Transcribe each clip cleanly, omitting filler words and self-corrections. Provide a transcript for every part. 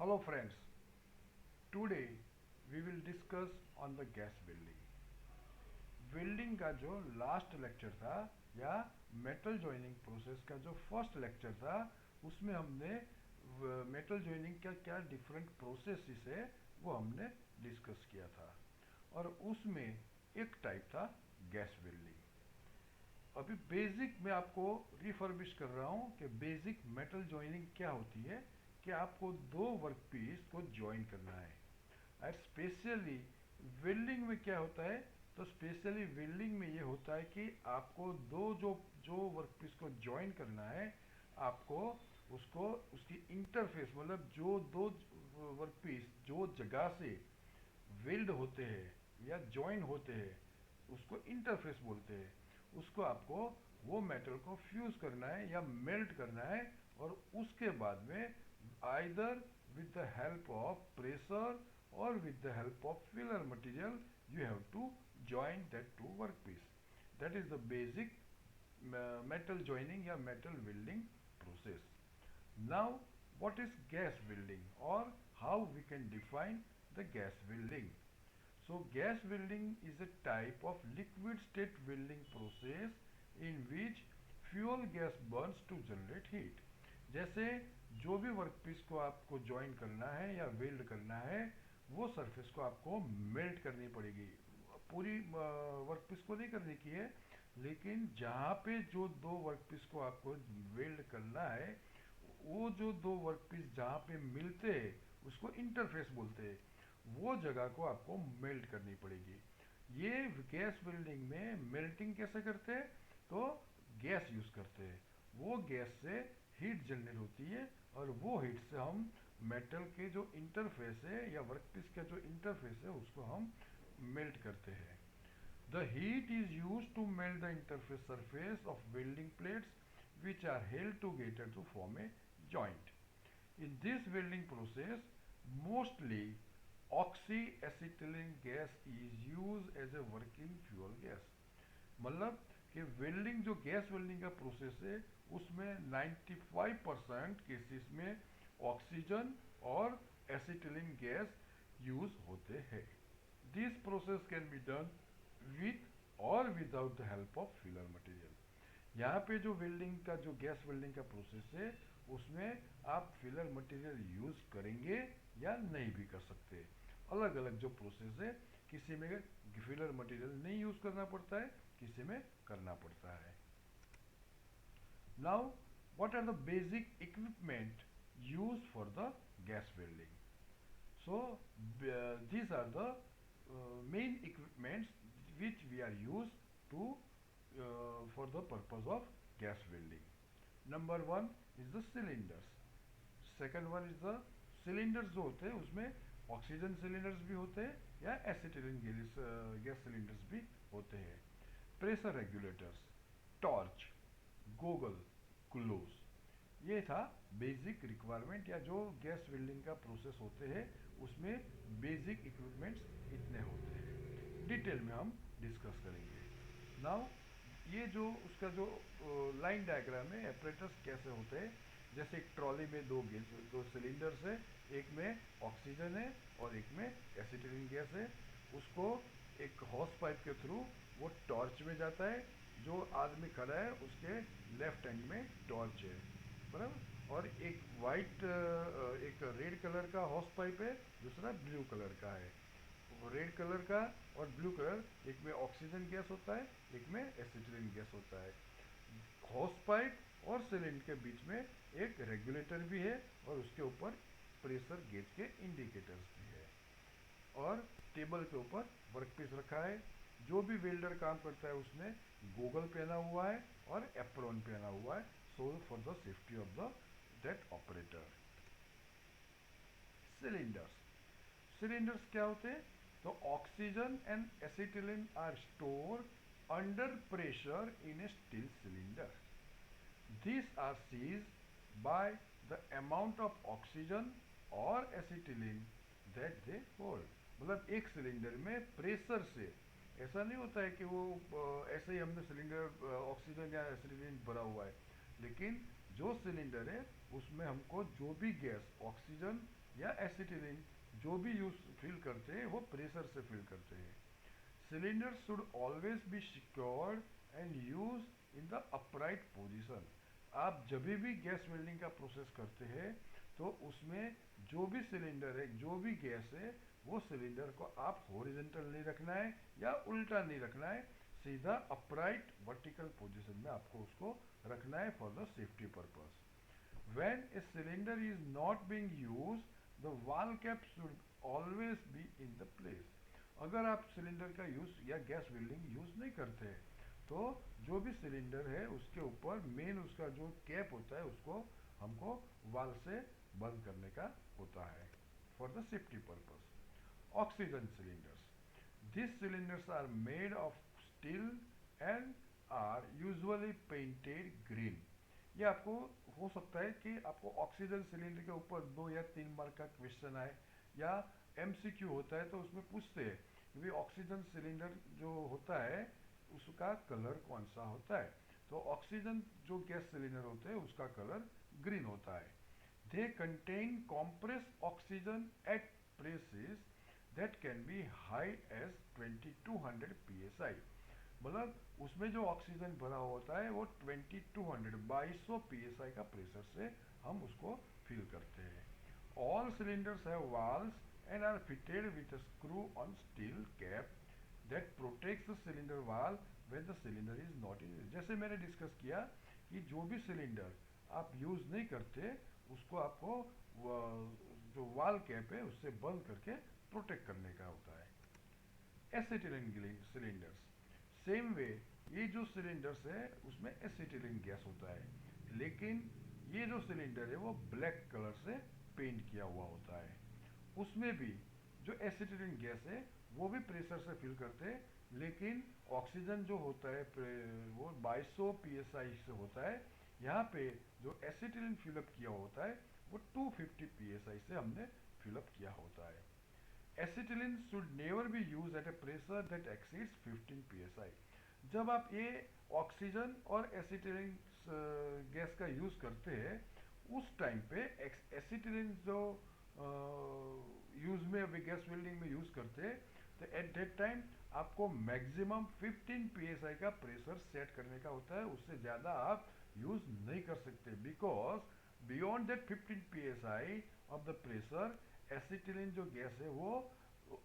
Hello friends, today we will discuss on the gas welding. Welding का जो last lecture था या metal joining process का जो फर्स्ट लेक्चर था उसमें हमने मेटल जॉइनिंग का क्या डिफरेंट प्रोसेसेस है वो हमने डिस्कस किया था और उसमें एक टाइप था गैस वेल्डिंग। अभी बेसिक मैं आपको रिफर्बिश कर रहा हूँ कि बेसिक मेटल जॉइनिंग क्या होती है कि आपको दो वर्क पीस को ज्वाइन करना है। और स्पेशली वेल्डिंग में क्या होता है, तो स्पेशली वेल्डिंग में ये होता है कि आपको दो जो जो वर्कपीस को ज्वाइन करना है, आपको उसको उसकी इंटरफेस मतलब जो दो वर्कपीस जो जगह से वेल्ड होते हैं या ज्वाइन होते हैं उसको इंटरफेस बोलते हैं। उसको आपको वो मेटल को फ्यूज करना है या मेल्ट करना है और उसके बाद में either with the help of pressure or with the help of filler material you have to join that two workpiece. That is the basic metal joining या metal welding process. Now what is gas welding or how we can define the gas welding? So gas welding is a type of liquid state welding process in which fuel gas burns to generate heat. जैसे जो भी workpiece को आपको join करना है या weld करना है वो सरफेस को आपको मेल्ट करनी पड़ेगी। पूरी वर्कपीस को नहीं करने की है, लेकिन जहाँ पे जो दो वर्कपीस को आपको वेल्ड करना है वो जो दो वर्कपीस जहाँ पे मिलते हैं उसको इंटरफेस बोलते हैं। वो जगह को आपको मेल्ट करनी पड़ेगी। ये गैस वेल्डिंग में मेल्टिंग कैसे करते हैं, तो गैस यूज करते हैं। वो गैस से हीट जनरेट होती है और वो हीट से हम मेटल के जो इंटरफेस है या वर्कपीस का जो इंटरफेस है उसको हम मेल्ट करते हैं। The heat is use to melt the interface surface of welding plates which are held together to form a joint. In this welding process, mostly oxyacetylene gas is used as a working fuel gas. मतलब कि welding जो gas welding का process है उसमें 95% cases में oxygen और acetylene gas use होते हैं। This process can be done with or without the help of filler material. यहाँ पे जो वेल्डिंग का जो गैस वेल्डिंग का प्रोसेस है उसमें आप फिलर मटेरियल यूज करेंगे या नहीं भी कर सकते। अलग अलग जो प्रोसेस है, किसी में फिलर मटेरियल नहीं यूज करना पड़ता है, किसी में करना पड़ता है। Now what are the basic equipment use for the gas welding? So these are the main equipments which we are used to for the purpose of gas welding. Number one is the cylinders. Second one is the cylinders जो होते हैं उसमें oxygen cylinders भी होते हैं या acetylene gas cylinders भी होते हैं। Pressure regulators, torch, goggle, gloves, ये था बेसिक रिक्वायरमेंट या जो गैस वेल्डिंग का प्रोसेस होते हैं उसमें बेसिक इक्विपमेंट्स इतने होते हैं। डिटेल में हम डिस्कस करेंगे। नाउ ये जो उसका जो लाइन डायग्राम है एपरेटस कैसे होते हैं, जैसे एक ट्रॉली में दो सिलेंडर्स है, एक में ऑक्सीजन है और एक में एसिटिलीन गैस है। उसको एक हॉस पाइप के थ्रू वो टॉर्च में जाता है। जो आदमी खड़ा है उसके लेफ्ट हैंड में टॉर्च है, बराबर। और एक वाइट एक रेड कलर का हॉस पाइप है, दूसरा ब्लू कलर का है। रेड कलर का और ब्लू कलर, एक में ऑक्सीजन गैस होता है, एक में एसिटिलीन गैस होता है। हॉस पाइप और सिलेंडर के बीच में एक रेगुलेटर भी है और उसके ऊपर प्रेशर गेज के इंडिकेटर्स भी है। और टेबल के ऊपर वर्कपीस रखा है। जो भी वेल्डर काम करता है उसने गोगल पहना हुआ है और एप्रोन पहना हुआ है, so for the safety of the that operator. Cylinders, cylinders क्या होते हैं, तो oxygen and acetylene are store under pressure in a steel cylinder. These are seized by the amount of oxygen or acetylene that they hold. मतलब एक cylinder में pressure से, ऐसा नहीं होता है कि वो ऐसे ही हमने सिलेंडर ऑक्सीजन या एसिटिलीन भरा हुआ है, लेकिन जो सिलेंडर है उसमें हमको जो भी गैस ऑक्सीजन या एसिटिलीन जो भी यूज फिल करते हैं वो प्रेशर से फिल करते हैं। Cylinder should always be secured and use in the upright position. आप जब भी गैस वेल्डिंग का प्रोसेस करते हैं तो उसमें जो भी सिलेंडर है, जो भी गैस है, वो सिलेंडर को आप हॉरिजॉन्टल नहीं रखना है या उल्टा नहीं रखना है, सीधा अपराइट वर्टिकल पोजीशन में आपको उसको रखना है for the safety purpose. When a cylinder is not being used, the valve cap should always be in the place. अगर आप सिलेंडर का यूज या गैस वेल्डिंग यूज नहीं करते तो जो भी सिलेंडर है उसके ऊपर मेन उसका जो कैप होता है उसको हमको वाल से बंद करने का होता है for the safety purpose. Oxygen cylinders, these cylinders are made of steel and are usually painted green. ये आपको हो सकता है कि आपको ऑक्सीजन सिलेंडर के ऊपर 2 या 3 मार्क का क्वेश्चन आए या एमसीक्यू होता है तो उसमें पूछते हैं कि भाई ऑक्सीजन सिलेंडर जो होता है उसका कलर कौन सा होता है। तो ऑक्सीजन जो गैस सिलेंडर होते हैं उसका कलर ग्रीन होता है। They contain compress oxygen at presses that can be high as 2200 psi। मतलब उसमें जो ऑक्सीजन भरा होता है वो 2200 psi का प्रेशर से हम उसको फिल करते हैं। All cylinders have valves and are fitted with a screw on steel cap that protects the cylinder valve when the cylinder is not in use. जैसे मैंने डिस्कस किया कि जो भी सिलेंडर आप यूज नहीं करते उसको आपको जो वाल कैप है उससे बंद करके प्रोटेक्ट करने का होता है। एसिटिलीन सिलेंडर्स, सेम वे ये जो सिलेंडर्स है उसमें एसिटिलीन गैस होता है, लेकिन ये जो सिलेंडर है वो ब्लैक कलर से पेंट किया हुआ होता है। उसमें भी जो एसिटिलीन गैस है वो भी प्रेशर से फिल करते हैं, लेकिन ऑक्सीजन जो होता है वो 2200 psi से होता है। यहाँ पे जो एसिटिलीन फिलअप किया होता है वो 250 psi से हमने फिलअप किया होता है। Acetylene should never be used at a pressure that exceeds 15 psi। जब आप ये ऑक्सीजन और एसिटिलीन गैस का यूज करते हैं उस टाइम पे एसिटिलीन जो यूज में अभी गैस वेल्डिंग में यूज करते हैं तो एट दैट टाइम आपको मैक्सिमम 15 psi का प्रेशर सेट करने का होता है, उससे ज़्यादा आप यूज नहीं कर सकते because beyond that 15 psi of the pressure acetylene जो गैस है वो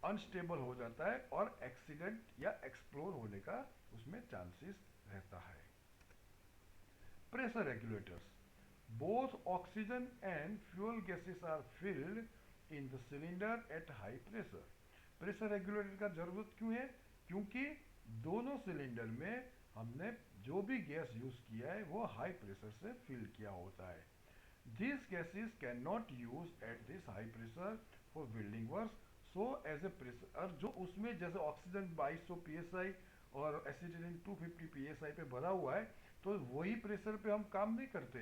अनस्टेबल हो जाता है और एक्सीडेंट या एक्सप्लोर होने का उसमें चांसेस रहता है। Pressure regulators, both oxygen and fuel gases are filled in the cylinder at high pressure। Pressure regulator का जरूरत क्यों है? क्योंकि दोनों सिलेंडर में हमने जो भी गैस यूज किया है वो हाई प्रेशर से फिल किया होता है। These gases cannot use at this high pressure for welding works, so as a pressure और जो उसमें जैसे ऑक्सीजन 2200 psi और एसिटिलीन 250 psi पे भरा हुआ है तो वही प्रेशर पे हम काम नहीं करते,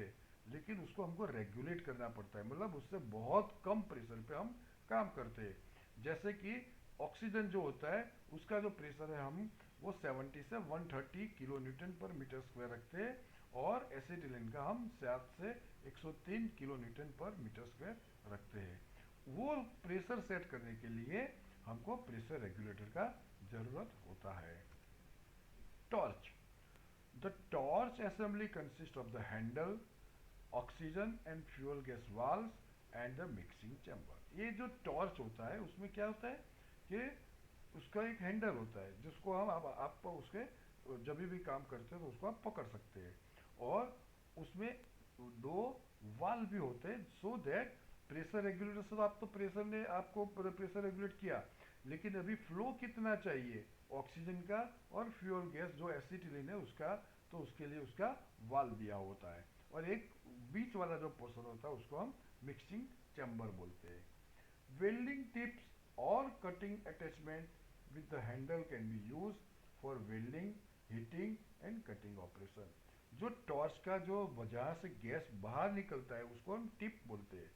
लेकिन उसको हमको रेगुलेट करना पड़ता है, मतलब उससे बहुत कम प्रेशर पे हम काम करते हैं। जैसे कि ऑक्सीजन जो होता है उसका जो प्रेशर है हम वो 70 से 130 किलो न्यूटन पर मीटर स्क्वायर रखते हैं और एसिटिलीन का हम 7 से 103 किलो न्यूटन पर मीटर स्क्वायर रखते हैं। वो प्रेशर सेट करने के लिए हमको प्रेशर रेगुलेटर का जरूरत होता है। Torch, the torch assembly consist of the handle, oxygen and fuel gas valves and the mixing chamber. ये जो टॉर्च होता है उसमें क्या होता है कि उसका एक हैंडल होता है जिसको हम आप उसके जब भी काम करते हैं तो उसको आप पकड़ सकते हैं और उसमें दो वाल भी होते हैं सो दैट प्रेशर रेगुलेटर से आप तो प्रेशर ने आपको प्रेशर रेगुलेट किया, लेकिन अभी फ्लो कितना चाहिए ऑक्सीजन का और फ्यूल गैस जो एसिटिलीन है उसका, तो उसके लिए उसका वाल दिया होता है और एक बीच वाला जो पोर्शन होता है उसको हम मिक्सिंग चैम्बर बोलते हैं। वेल्डिंग टिप्स और cutting attachment with the handle can be used for welding, heating and cutting operation। जो टॉर्च का जो वजह से गैस बाहर निकलता है उसको हम टिप बोलते हैं,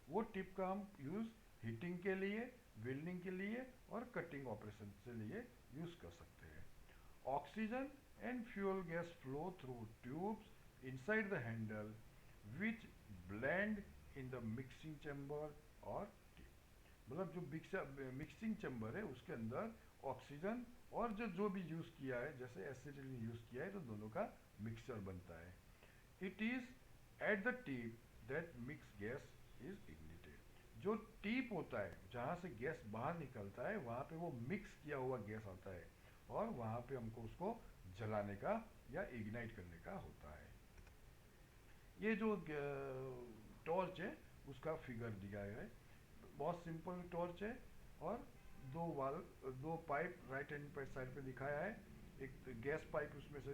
वो टिप का हम यूज हीटिंग के लिए, वेल्डिंग के लिए और कटिंग ऑपरेशन के लिए यूज कर सकते हैं। Oxygen and fuel gas flow through tubes inside the handle which blend in the mixing chamber or मतलब जो मिक्सिंग चैम्बर है उसके अंदर ऑक्सीजन और जो जो भी यूज़ किया है, जैसे एसिटिलीन यूज़ किया है, तो दोनों का मिक्सचर बनता है। It is at the tip that mix gas is ignited. जो टिप होता है जहाँ से गैस बाहर निकलता है, वहाँ पे वो मिक्स किया हुआ गैस आता है और वहाँ पे हमको उसको जलाने का या इग्नाइट करने का होता है। ये जो टॉर्च है उसका फिगर दिया है। बहुत सिंपल टॉर्च है और दो वाल, दो पाइप राइट हैंड पर साइड पे दिखाया है। एक गैस पाइप उसमें से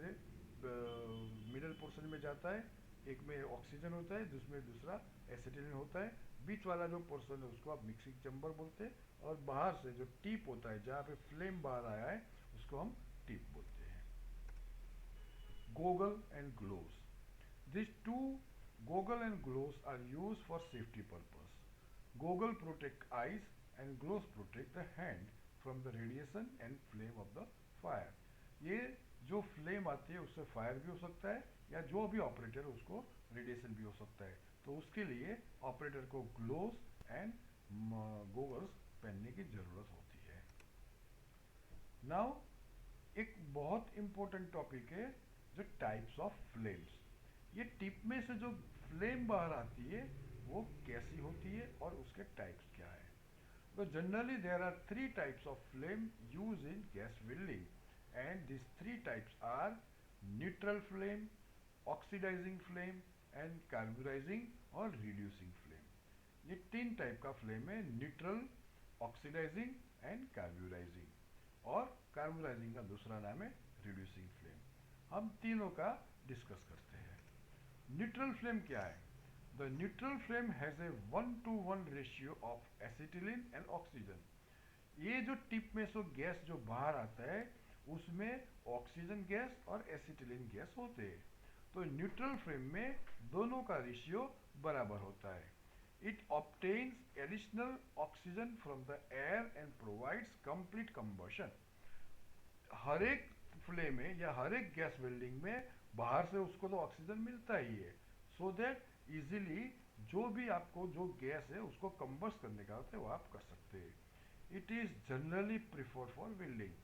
मिडल पोर्शन में जाता है, एक में ऑक्सीजन होता है, जिसमें दूसरा एसिटिलीन होता है। बीच वाला जो पोर्शन है उसको आप मिक्सिंग चैम्बर बोलते हैं, और बाहर से जो टिप होता है जहाँ पे फ्लेम बाहर आया है उसको हम टिप बोलते हैं। Goggle and gloves. These two goggle and gloves are used for safety purpose. Goggle protect eyes and gloves protect the hand from the radiation and flame of the fire. ये जो flame आती है उससे fire भी हो सकता है, या जो भी ऑपरेटर है उसको रेडिएशन भी हो सकता है, तो उसके लिए ऑपरेटर को ग्लोव्स एंड गोगल्स पहनने की जरूरत होती है। नाउ एक बहुत इंपॉर्टेंट टॉपिक है, जो टाइप्स ऑफ फ्लेम्स। ये टिप में से जो फ्लेम बाहर आती है वो कैसी होती है और उसके टाइप्स क्या है। तो generally there are three types of flame use in gas welding, and this three types are neutral flame, oxidising flame and carburizing or reducing flame. ये तीन टाइप का फ्लेम है, न्यूट्रल, ऑक्सीडाइजिंग एंड कार्बुराइजिंग, और कार्बुराइजिंग का दूसरा नाम है reducing flame. हम तीनों का डिस्कस करते हैं। न्यूट्रल फ्लेम क्या है? The neutral flame has A 1:1 ratio of acetylene and oxygen. ये जो टिप में से गैस जो बाहर आता है उसमें ऑक्सीजन गैस और एसिटिलीन गैस होते हैं, तो न्यूट्रल फ्लेम में दोनों का रेशियो बराबर होता है। It obtains additional oxygen from the air and provides complete combustion. हर एक फ्लेम में या हर एक गैस वेल्डिंग में बाहर से उसको तो ऑक्सीजन मिलता ही है, सो दैट इजीली जो भी आपको जो गैस है उसको कंबस्ट करने का होता है वो आप कर सकते हैं। It is generally preferred for welding.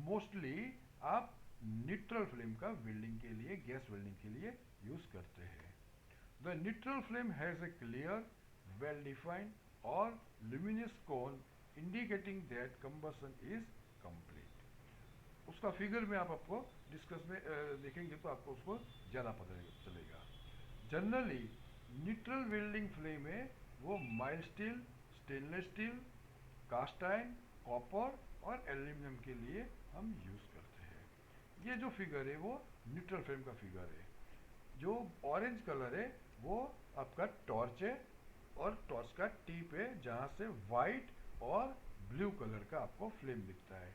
Mostly आप न्यूट्रल फ्लेम का वेल्डिंग के लिए, गैस वेल्डिंग के लिए यूज करते हैं। The neutral flame has a clear, well-defined or luminous cone indicating that combustion is complete. उसका फिगर में आप आपको डिस्कस में देखेंगे तो आपको उसको ज़्यादा पता चलेगा। जनरली न्यूट्रल वेल्डिंग फ्लेम में वो mild steel, stainless steel, cast iron, copper और एल्यूमिनियम के लिए हम यूज़ करते हैं। ये जो फिगर है वो न्यूट्रल फ्लेम का फिगर है। जो ऑरेंज कलर है वो आपका टॉर्च है, और टॉर्च का टिप है जहाँ से वाइट और ब्लू कलर का आपको फ्लेम दिखता है।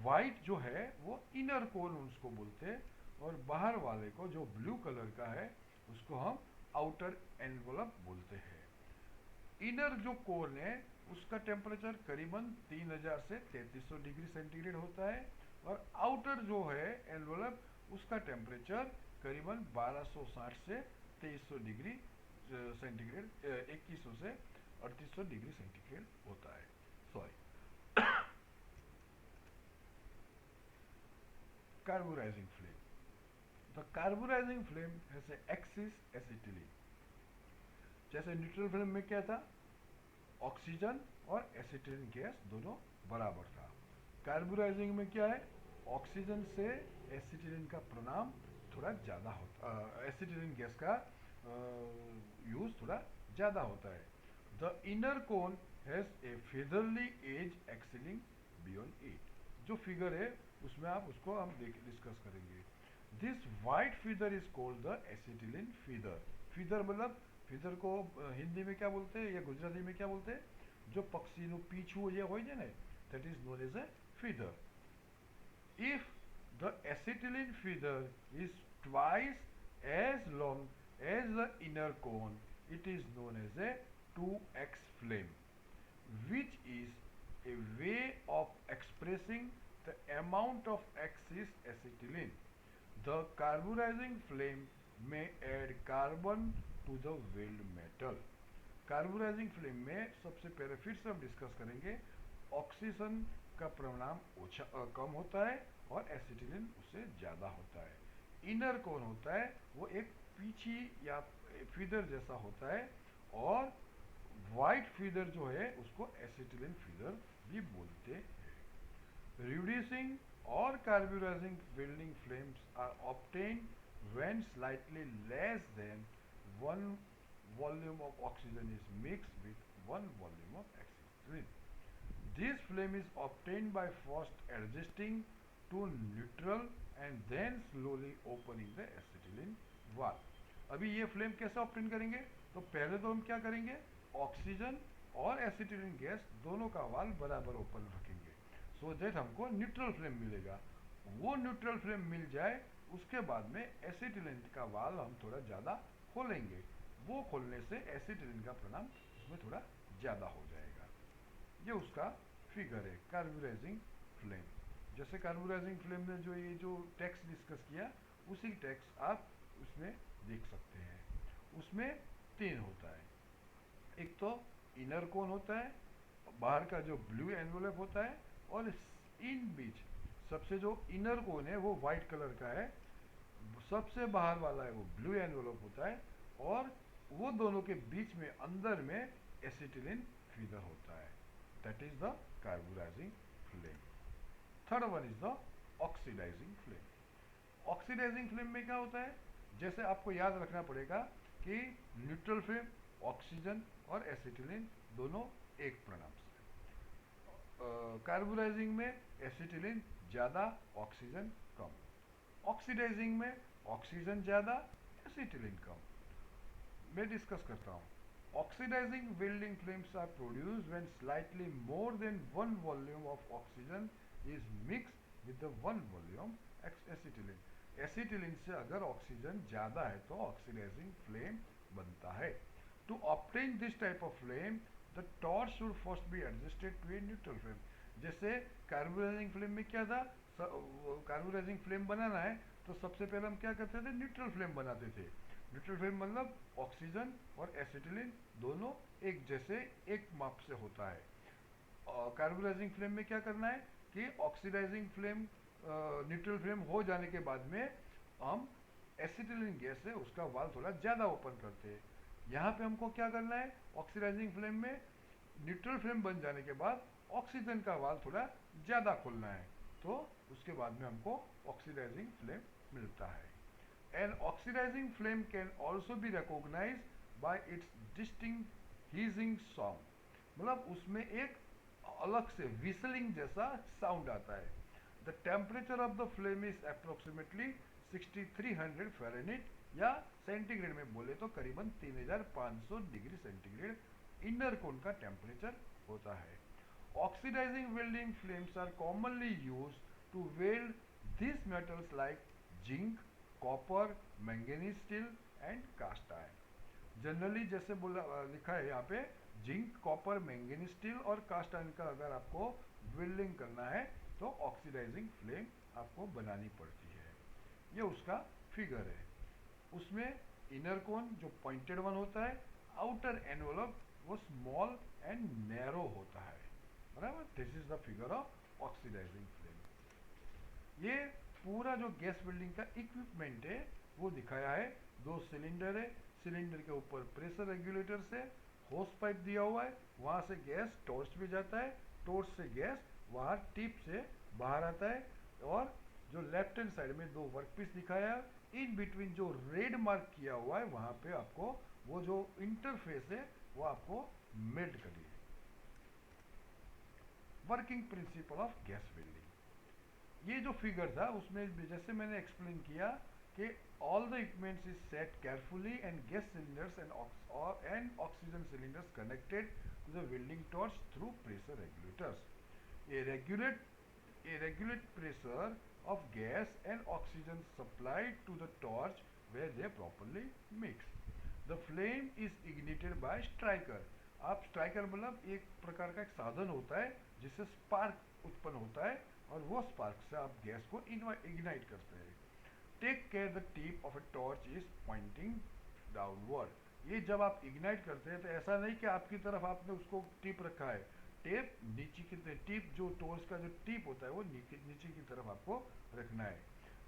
वाइट जो है वो इनर कोर उसको बोलते हैं, और बाहर वाले को जो ब्लू कलर का है उसको हम आउटर एनवलप बोलते हैं। इनर जो कोर है उसका टेम्परेचर करीबन 3000 से 3300 डिग्री सेंटीग्रेड होता है, और आउटर जो है एनवलप उसका टेम्परेचर करीबन 1260 से 2300 डिग्री सेंटीग्रेड, 2100 से 3800 डिग्री सेंटीग्रेड होता है। Sorry. Carburising flame. The carburising flame has a excess acetylene. जैसे न्यूट्रल फ्लेम में क्या था, ऑक्सीजन और एसिटिलीन गैस दोनों बराबर था। कार्बोराइजिंग में क्या है, ऑक्सीजन से एसिटिलीन का प्रणाम थोड़ा ज़्यादा होता, एसिटिलीन गैस का यूज थोड़ा ज़्यादा होता है। The inner cone has a feathery edge excelling beyond it. जो फिगर है उसमें आप उसको हम डिस्कस करेंगे। This white feather is called the acetylene feather. Feather मतलब, ફીધર को हिंदी में क्या बोलते हैं या गुजराती में क्या बोलते हैं, जो પક્ષીનું પીછું જે હોય છે ને, that is known as a feather. If the acetylene feather is twice as long as the inner cone, it is known as a 2x flame, which is a way of expressing the amount of excess acetylene. The carburizing flame may add carbon to the weld metal. Carburising flame में सबसे पहले फिर से हम discuss करेंगे, oxygen का परिमाण कम होता है और एसिटिलीन उससे ज़्यादा होता है। इनर कोन होता है वो एक पीछी या फीदर जैसा होता है, और वाइट फीदर जो है उसको एसिटिलीन फीदर भी बोलते हैं। Reducing or carburizing welding flames are obtained when slightly less than 1 volume of oxygen is mixed with 1 volume of acetylene. This flame is obtained by first adjusting to neutral and then slowly opening the acetylene valve. अभी ये flame कैसे obtain करेंगे? तो पहले तो हम क्या करेंगे, ऑक्सीजन और एसिटिलीन गैस दोनों का वाल्व बराबर ओपन रखेंगे, सो दैट हमको न्यूट्रल फ्लेम मिलेगा। वो न्यूट्रल फ्लेम मिल जाए उसके बाद में एसिटिलीन का वाल्व हम थोड़ा ज़्यादा खोलेंगे, वो खोलने से एसिटिलीन का परिणाम उसमें थोड़ा ज़्यादा हो जाएगा। ये उसका फिगर है कार्बोराइजिंग फ्लेम। जैसे कार्बोराइजिंग फ्लेम में जो ये जो टेक्स्ट डिस्कस किया उसी टेक्स्ट आप उसमें देख सकते हैं। उसमें 3 होता है, एक तो इनर कोन होता है, बाहर का जो ब्लू एनवलप होता है, और इन बीच सबसे जो इनर कोन है वो वाइट कलर का है, सबसे बाहर वाला है वो ब्लू एनवलप होता है, और वो दोनों के बीच में अंदर में एसिटिलीन फीदर होता है। That is the carburising flame. Third one is the oxidising flame. Oxidising flame में क्या होता है, जैसे आपको याद रखना पड़ेगा कि न्यूट्रल फ्लेम ऑक्सीजन और एसिटिलीन दोनों एक परिणाम से, कार्बोराइजिंग में एसिटिलीन ज़्यादा ऑक्सीजन कम, ऑक्सीडाइजिंग में ऑक्सीजन ज़्यादा एसिटिलीन कम। मैं डिस्कस करता हूँ। Oxidizing welding flames are produced when slightly more than 1 volume of oxygen is mixed with the 1 volume acetylene. Acetylene से अगर ऑक्सीजन ज़्यादा है तो ऑक्सीडाइजिंग फ्लेम बनता है। To obtain this type of flame, the torch should first be adjusted to a neutral flame. जैसे carburising flame में क्या था, कार्बोराइजिंग फ्लेम बनाना है तो सबसे पहले हम क्या करते थे, न्यूट्रल फ्लेम बनाते थे। न्यूट्रल फ्लेम मतलब ऑक्सीजन और एसिटिलीन दोनों एक जैसे एक माप से होता है। और कार्बोराइजिंग फ्लेम में क्या करना है कि ऑक्सीडाइजिंग फ्लेम न्यूट्रल फ्लेम हो जाने के बाद में हम एसिटिलीन गैस है उसका वाल्व थोड़ा ज़्यादा ओपन करते हैं। यहाँ पे हमको क्या करना है, ऑक्सीडाइजिंग फ्लेम में न्यूट्रल फ्लेम बन जाने के बाद ऑक्सीजन का वाल्व थोड़ा ज़्यादा खोलना है, तो उसके बाद में हमको ऑक्सीडाइजिंग फ्लेम मिलता है। An oxidizing flame can also be recognized by its distinct hissing sound. मतलब उसमें एक अलग से whistling जैसा साउंड आता है। The temperature of the flame is approximately 6300 Fahrenheit, या सेंटीग्रेड में बोले तो करीबन 3500 डिग्री सेंटीग्रेड इनर कोन का टेम्परेचर होता है। Oxidizing welding flames are commonly used to weld these metals like zinc, copper, manganese steel and cast iron. Generally जैसे बोला लिखा है यहाँ पे, जिंक, कॉपर, मैंगनीज स्टील और कास्ट आयरन का अगर आपको वेल्डिंग करना है तो ऑक्सीडाइजिंग फ्लेम आपको बनानी पड़ती है। ये उसका फिगर है। उसमें इनर कोन जो पॉइंटेड वन होता है, आउटर एनवलप वो स्मॉल एंड नैरो होता है, बराबर। This is the figure of oxidising flame. ये पूरा जो गैस वेल्डिंग का इक्विपमेंट है वो दिखाया है। 2 सिलेंडर है, सिलेंडर के ऊपर प्रेशर रेगुलेटर से होस पाइप दिया हुआ है, वहाँ से गैस टॉर्च पे जाता है, टॉर्च से गैस वहाँ टिप से बाहर आता है, और जो लेफ्ट हैंड साइड में 2 वर्कपीस दिखाया है, इन बिटवीन जो रेड मार्क किया हुआ है वहाँ पे आपको वो जो इंटरफेस है वो आपको मेल्ट करिए। Working principle of gas welding, ये जो फिगर था उसमें जैसे मैंने एक्सप्लेन किया कि all the equipments is set carefully and gas cylinders and oxygen cylinders connected to the welding torch through pressure regulators. A regulate pressure of gas and oxygen supplied to the torch where they are properly mixed. The flame is ignited by striker. आप striker मतलब एक प्रकार का एक साधन होता है जिससे स्पार्क उत्पन्न होता है, और वो स्पार्क से आप गैस को इग्नाइट करते हैं। Take care the tip of a torch is pointing downward. ये जब आप इग्नाइट करते हैं तो ऐसा नहीं कि आपकी तरफ आपने उसको टिप रखा है, टेप नीचे की टिप, जो टॉर्च का जो टिप होता है वो नीचे नीचे की तरफ आपको रखना है।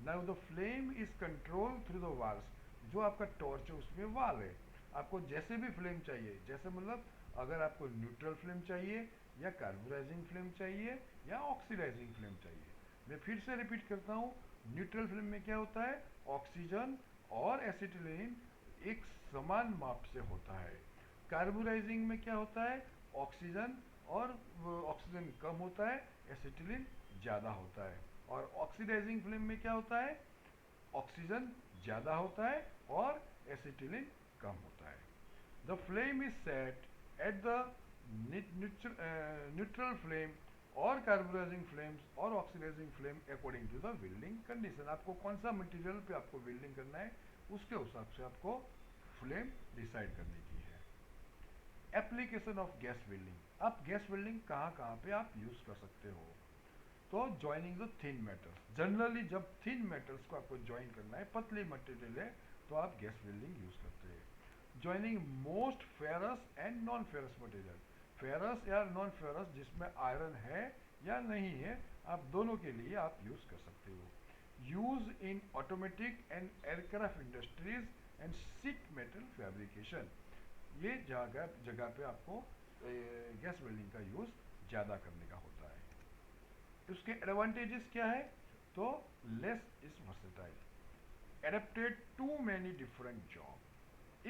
Now the flame is control through the valves, जो आपका टॉर्च है उसमें वाल है, आपको जैसे भी फ्लेम चाहिए, जैसे मतलब अगर आपको न्यूट्रल फ्लेम चाहिए या कार्बोराइजिंग फ्लेम चाहिए या ऑक्सीडाइजिंग फ्लेम चाहिए। मैं फिर से रिपीट करता हूँ, न्यूट्रल फ्लेम में क्या होता है, ऑक्सीजन और एसिटिलीन एक समान माप से होता है। कार्बोराइजिंग में क्या होता है, ऑक्सीजन और ऑक्सीजन कम होता है, एसिटिलीन ज़्यादा होता है। और ऑक्सीडाइजिंग फ्लेम में क्या होता है, ऑक्सीजन ज़्यादा होता है और एसिटिलीन कम होता है। The flame is set at the neutral flame और कार्बोराइजिंग फ्लेम्स और oxidising flame according to the welding condition. आपको कौन सा मटेरियल पे आपको वेल्डिंग करना है उसके हिसाब से आपको फ्लेम डिसाइड करने की है। एप्लीकेशन ऑफ गैस वेल्डिंग, आप गैस वेल्डिंग कहाँ कहाँ पे आप यूज कर सकते हो। तो joining the thin metals, generally जब थिन मेटल्स को आपको ज्वाइन करना है, पतली मटेरियल है, तो आप गैस वेल्डिंग यूज करते हैं। Joining most ferrous and non ferrous material, ferrous या नॉन फेरस जिसमें आयरन है या नहीं है, आप दोनों के लिए आप यूज कर सकते हो। Use in automatic and aircraft industries and sheet metal fabrication, ये जगह जगह पे आपको गैस वेल्डिंग का यूज ज़्यादा करने का होता है। उसके एडवांटेजेस क्या है, तो less is versatile, adapted to many different jobs,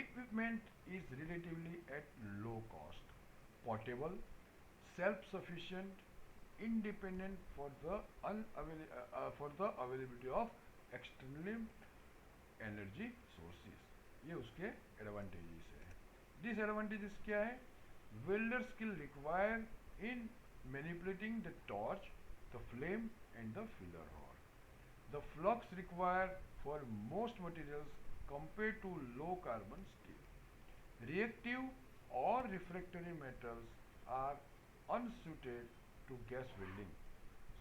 equipment is relatively at low cost, portable, self sufficient, independent for the availability of external energy sources, ये उसके एडवांटेजेस है। डिसएडवांटेजेस क्या है, welder skill require in manipulating the torch, the flame and the filler rod, the flux required for most materials compared to low carbon steel, reactive or refractory metals are unsuited to gas welding,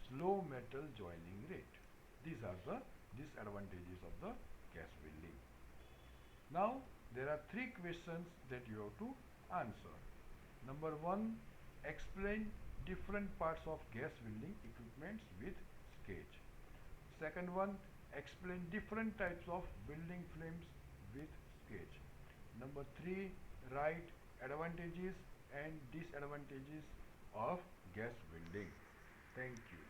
slow metal joining rate, these are the disadvantages of the gas welding. Now, there are three questions that you have to answer. Number one, explain different parts of gas welding equipments with sketch. Second one, explain different types of welding flames with sketch. Number three, write advantages and disadvantages of gas welding. Thank you.